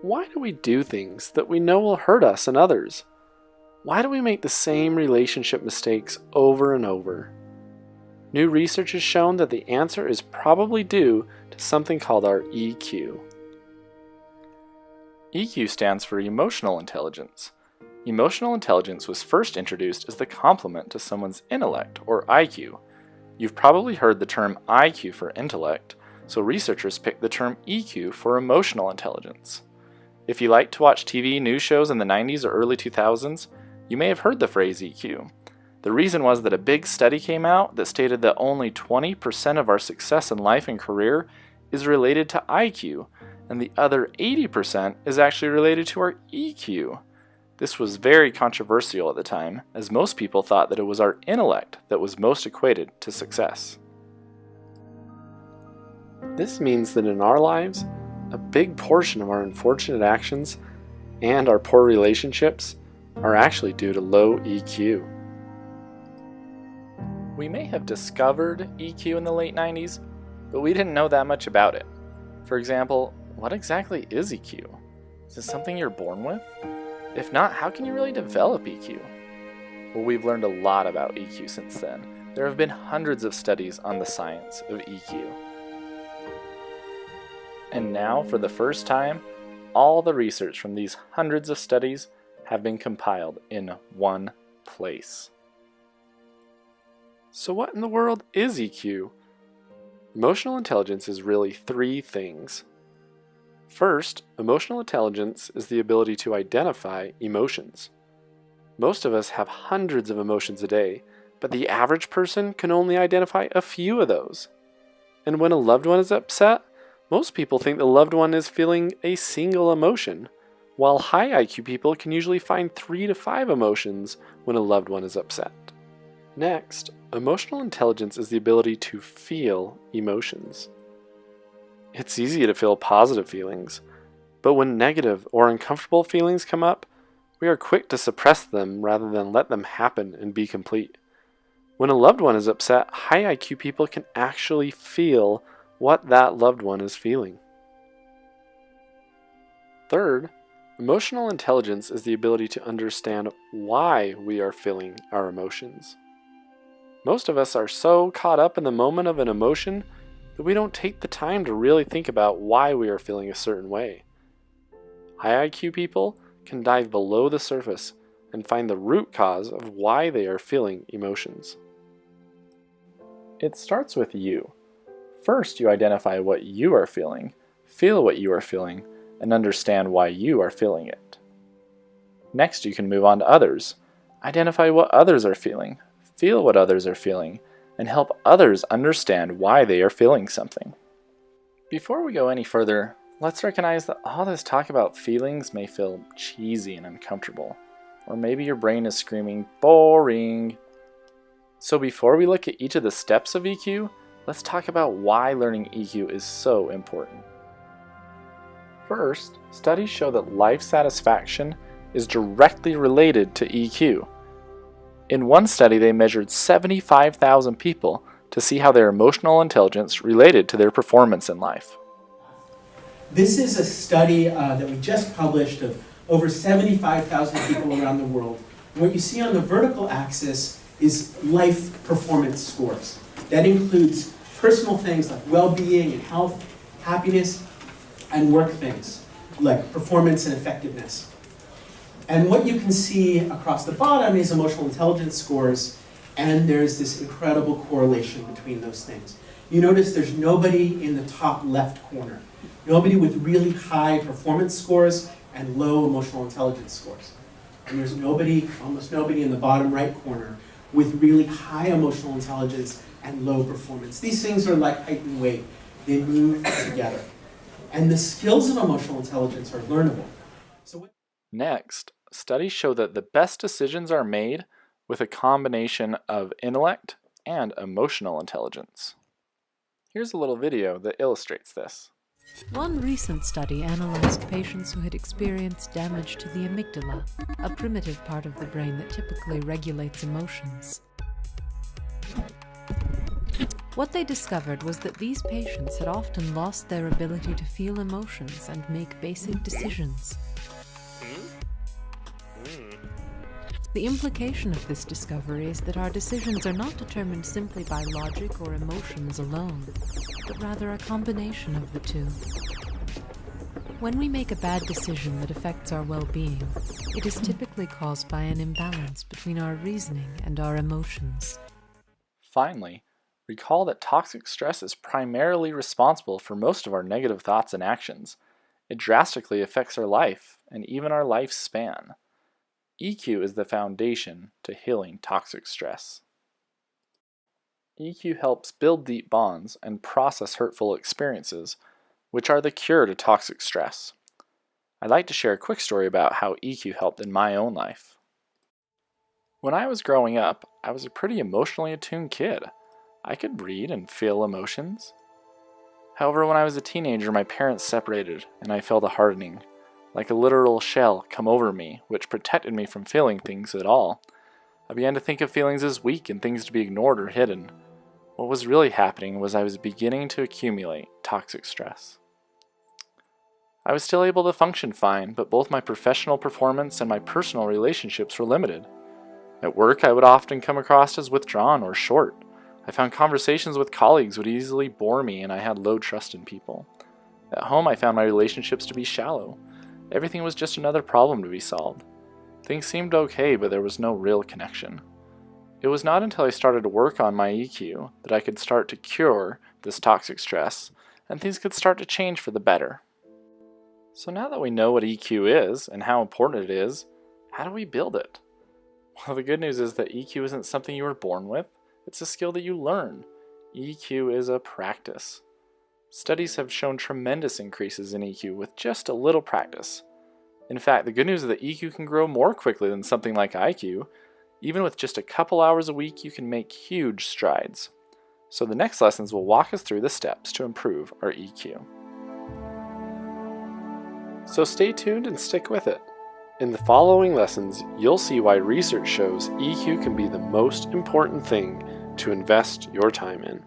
Why do we do things that we know will hurt us and others? Why do we make the same relationship mistakes over and over? New research has shown that the answer is probably due to something called our EQ. EQ stands for emotional intelligence. Emotional intelligence was first introduced as the complement to someone's intellect, or IQ. You've probably heard the term IQ for intellect, so researchers picked the term EQ for emotional intelligence. If you liked to watch TV news shows in the 90s or early 2000s, you may have heard the phrase EQ. The reason was that a big study came out that stated that only 20% of our success in life and career is related to IQ, and the other 80% is actually related to our EQ. This was very controversial at the time, as most people thought that it was our intellect that was most equated to success. This means that in our lives, a big portion of our unfortunate actions and our poor relationships are actually due to low EQ. We may have discovered EQ in the late 90s, but we didn't know that much about it. For example, what exactly is EQ? Is it something you're born with? If not, how can you really develop EQ? Well, we've learned a lot about EQ since then. There have been hundreds of studies on the science of EQ. And now, for the first time, all the research from these hundreds of studies have been compiled in one place. So what in the world is EQ? Emotional intelligence is really three things. First, emotional intelligence is the ability to identify emotions. Most of us have hundreds of emotions a day, but the average person can only identify a few of those. And when a loved one is upset, most people think the loved one is feeling a single emotion, while high IQ people can usually find 3 to 5 emotions when a loved one is upset. Next, emotional intelligence is the ability to feel emotions. It's easy to feel positive feelings, but when negative or uncomfortable feelings come up, we are quick to suppress them rather than let them happen and be complete. When a loved one is upset, high IQ people can actually feel what that loved one is feeling. Third, emotional intelligence is the ability to understand why we are feeling our emotions. Most of us are so caught up in the moment of an emotion that we don't take the time to really think about why we are feeling a certain way. High IQ people can dive below the surface and find the root cause of why they are feeling emotions. It starts with you. First, you identify what you are feeling, feel what you are feeling, and understand why you are feeling it. Next, you can move on to others. Identify what others are feeling, feel what others are feeling, and help others understand why they are feeling something. Before we go any further, let's recognize that all this talk about feelings may feel cheesy and uncomfortable, or maybe your brain is screaming, boring. So before we look at each of the steps of EQ, let's talk about why learning EQ is so important. First, studies show that life satisfaction is directly related to EQ. In one study, they measured 75,000 people to see how their emotional intelligence related to their performance in life. This is a study that we just published of over 75,000 people around the world. And what you see on the vertical axis is life performance scores. That includes personal things like well-being and health, happiness, and work things like performance and effectiveness. And what you can see across the bottom is emotional intelligence scores, and there's this incredible correlation between those things. You notice there's nobody in the top left corner, nobody with really high performance scores and low emotional intelligence scores. And there's nobody, almost nobody in the bottom right corner with really high emotional intelligence and low performance. These things are like height and weight. They move together. And the skills of emotional intelligence are learnable. Next, studies show that the best decisions are made with a combination of intellect and emotional intelligence. Here's a little video that illustrates this. One recent study analyzed patients who had experienced damage to the amygdala, a primitive part of the brain that typically regulates emotions. What they discovered was that these patients had often lost their ability to feel emotions and make basic decisions. The implication of this discovery is that our decisions are not determined simply by logic or emotions alone, but rather a combination of the two. When we make a bad decision that affects our well-being, it is typically caused by an imbalance between our reasoning and our emotions. Finally, recall that toxic stress is primarily responsible for most of our negative thoughts and actions. It drastically affects our life and even our lifespan. EQ is the foundation to healing toxic stress. EQ helps build deep bonds and process hurtful experiences, which are the cure to toxic stress. I'd like to share a quick story about how EQ helped in my own life. When I was growing up, I was a pretty emotionally attuned kid. I could read and feel emotions. However, when I was a teenager, my parents separated and I felt a hardening, like a literal shell, come over me, which protected me from feeling things at all. I began to think of feelings as weak and things to be ignored or hidden. What was really happening was I was beginning to accumulate toxic stress. I was still able to function fine, but both my professional performance and my personal relationships were limited. At work, I would often come across as withdrawn or short. I found conversations with colleagues would easily bore me, and I had low trust in people. At home, I found my relationships to be shallow. Everything was just another problem to be solved. Things seemed okay, but there was no real connection. It was not until I started to work on my EQ that I could start to cure this toxic stress, and things could start to change for the better. So now that we know what EQ is and how important it is, how do we build it? Well, the good news is that EQ isn't something you were born with. It's a skill that you learn. EQ is a practice. Studies have shown tremendous increases in EQ with just a little practice. In fact, the good news is that EQ can grow more quickly than something like IQ. Even with just a couple hours a week, you can make huge strides. So the next lessons will walk us through the steps to improve our EQ. So stay tuned and stick with it. In the following lessons, you'll see why research shows EQ can be the most important thing to invest your time in.